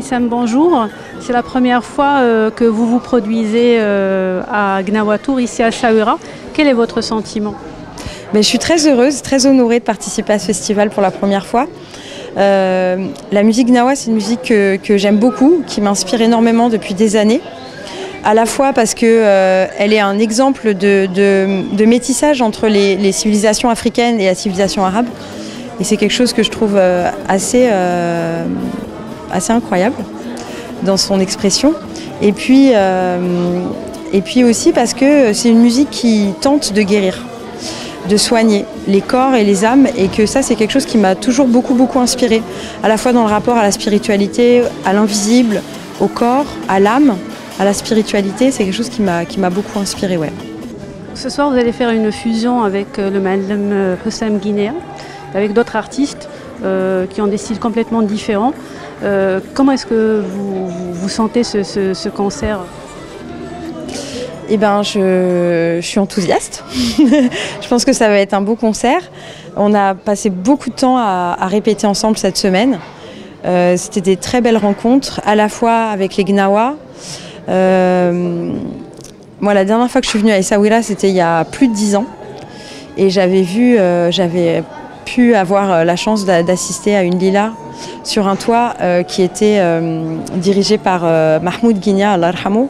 Wissam, bonjour. C'est la première fois que vous vous produisez à Gnawatour, ici à Essaouira. Quel est votre sentiment? Je suis très heureuse, très honorée de participer à ce festival pour la première fois. La musique Gnawa, c'est une musique que j'aime beaucoup, qui m'inspire énormément depuis des années. À la fois parce qu'elle est un exemple de métissage entre les civilisations africaines et la civilisation arabe. Et c'est quelque chose que je trouve assez incroyable dans son expression. Et puis aussi parce que c'est une musique qui tente de guérir, de soigner les corps et les âmes, et que ça, c'est quelque chose qui m'a toujours beaucoup inspirée, à la fois dans le rapport à la spiritualité, à l'invisible, au corps, à l'âme, à la spiritualité. C'est quelque chose qui m'a beaucoup inspirée, ouais. Ce soir, vous allez faire une fusion avec le Madame Hussam Guinéa, avec d'autres artistes qui ont des styles complètement différents. Comment est-ce que vous sentez ce concert? Je suis enthousiaste. Je pense que ça va être un beau concert. On a passé beaucoup de temps à répéter ensemble cette semaine. C'était des très belles rencontres, à la fois avec les Gnawa. Moi, la dernière fois que je suis venue à Essaouira, c'était il y a plus de 10 ans. Et j'avais pu avoir la chance d'assister à une lila sur un toit qui était dirigée par Mahmoud Guinia, Allah yarhamou.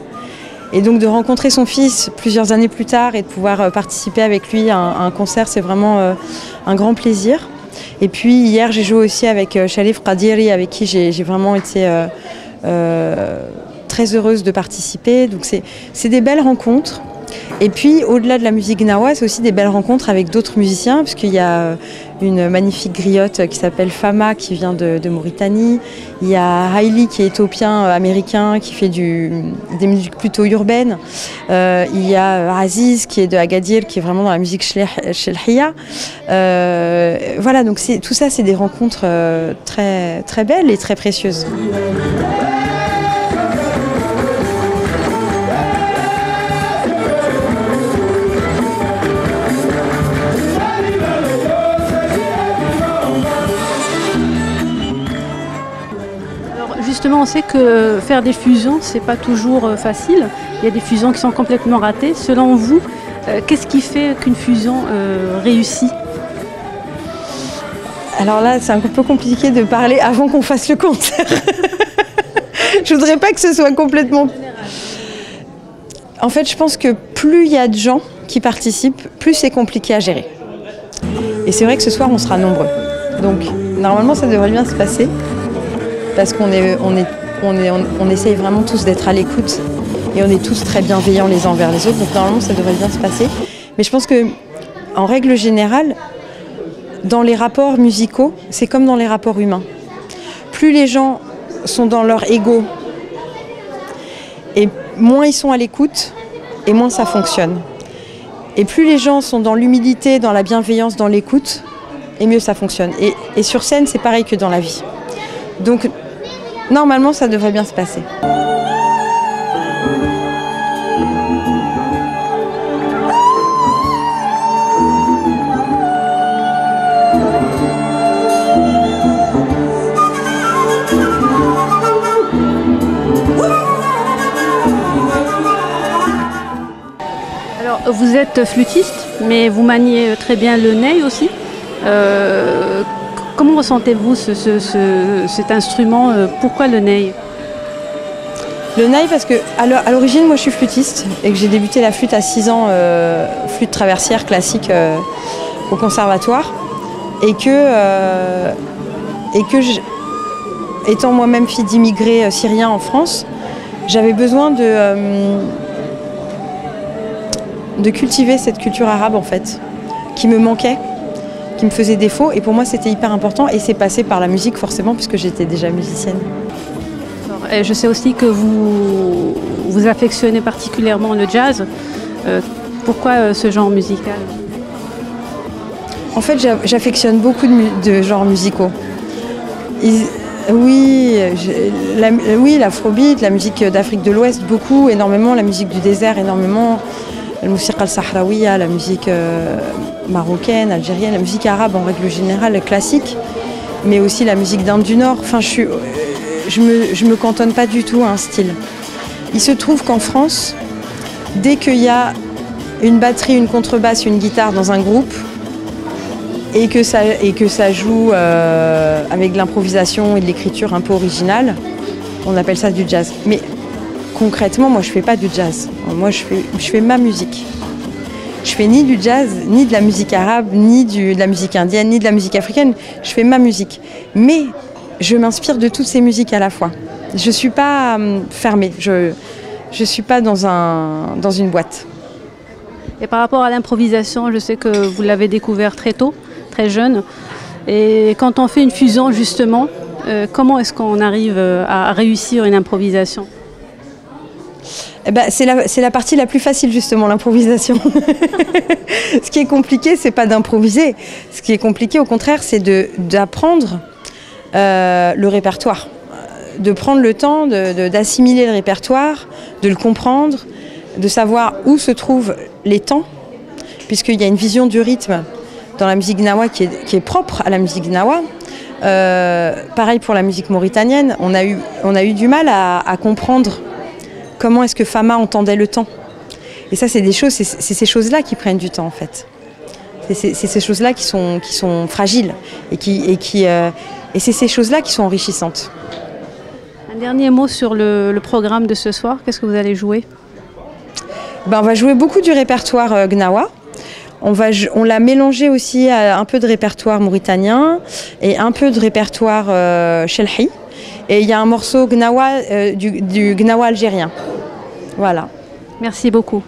Et donc de rencontrer son fils plusieurs années plus tard et de pouvoir participer avec lui à un concert, c'est vraiment un grand plaisir. Et puis hier, j'ai joué aussi avec Sharif Qadiri, avec qui j'ai vraiment été très heureuse de participer. Donc c'est des belles rencontres. Et puis, au-delà de la musique Gnawa, c'est aussi des belles rencontres avec d'autres musiciens, puisqu'il y a une magnifique griotte qui s'appelle Fama, qui vient de Mauritanie. Il y a Haïli, qui est éthiopien, américain, qui fait des musiques plutôt urbaines. Il y a Aziz, qui est de Agadir, qui est vraiment dans la musique shelhiya. Voilà, donc tout ça, c'est des rencontres très, très belles et très précieuses. Justement, on sait que faire des fusions, c'est pas toujours facile. Il y a des fusions qui sont complètement ratées. Selon vous, qu'est-ce qui fait qu'une fusion réussit? Alors là, c'est un peu compliqué de parler avant qu'on fasse le concert. Je voudrais pas que ce soit complètement... En fait, je pense que plus il y a de gens qui participent, plus c'est compliqué à gérer. Et c'est vrai que ce soir, on sera nombreux. Donc, normalement, ça devrait bien se passer. Parce qu'on essaye vraiment tous d'être à l'écoute et on est tous très bienveillants les uns envers les autres, donc normalement ça devrait bien se passer. Mais je pense que, en règle générale, dans les rapports musicaux, c'est comme dans les rapports humains. Plus les gens sont dans leur ego et moins ils sont à l'écoute et moins ça fonctionne. Et plus les gens sont dans l'humilité, dans la bienveillance, dans l'écoute, et mieux ça fonctionne. Et sur scène, c'est pareil que dans la vie. Donc, normalement, ça devrait bien se passer. Alors, vous êtes flûtiste, mais vous maniez très bien le ney aussi. Comment ressentez-vous cet instrument? Pourquoi le ney? Le ney, parce que à l'origine, moi je suis flûtiste et que j'ai débuté la flûte à 6 ans, flûte traversière classique au conservatoire. Et que étant moi-même fille d'immigrés syriens en France, j'avais besoin de cultiver cette culture arabe en fait, qui me manquait, qui me faisait défaut, et pour moi c'était hyper important, et c'est passé par la musique forcément puisque j'étais déjà musicienne. Et je sais aussi que vous affectionnez particulièrement le jazz. Pourquoi ce genre musical? En fait, j'affectionne beaucoup de genres musicaux. Oui, l'afrobeat, la musique d'Afrique de l'Ouest, beaucoup, énormément, la musique du désert, énormément, la musique al-sahraouia, la musique marocaine, algérienne, la musique arabe en règle générale, classique, mais aussi la musique d'Inde du Nord. Enfin, je me cantonne pas du tout à un style. Il se trouve qu'en France, dès qu'il y a une batterie, une contrebasse, une guitare dans un groupe, et que ça joue avec de l'improvisation et de l'écriture un peu originale, on appelle ça du jazz. Mais concrètement, moi je fais pas du jazz. Moi je fais ma musique. Je fais ni du jazz, ni de la musique arabe, ni de la musique indienne, ni de la musique africaine. Je fais ma musique. Mais je m'inspire de toutes ces musiques à la fois. Je suis pas fermée. Je suis pas dans une boîte. Et par rapport à l'improvisation, je sais que vous l'avez découvert très tôt, très jeune. Et quand on fait une fusion, justement, comment est-ce qu'on arrive à réussir une improvisation ? Eh ben, c'est la partie la plus facile, justement, l'improvisation. Ce qui est compliqué, c'est pas d'improviser. Ce qui est compliqué, au contraire, c'est d'apprendre le répertoire. De prendre le temps d'assimiler le répertoire, de le comprendre, de savoir où se trouvent les temps, puisqu'il y a une vision du rythme dans la musique gnawa qui est propre à la musique gnawa. Pareil pour la musique mauritanienne, on a eu du mal à comprendre comment est-ce que Fama entendait le temps. Et ça, c'est ces choses-là qui prennent du temps, en fait. C'est ces choses-là qui sont fragiles et c'est ces choses-là qui sont enrichissantes. Un dernier mot sur le programme de ce soir. Qu'est-ce que vous allez jouer ? On va jouer beaucoup du répertoire gnawa. On l'a mélangé aussi à un peu de répertoire mauritanien et un peu de répertoire shelhi. Et il y a un morceau gnawa du gnawa algérien. Voilà. Merci beaucoup.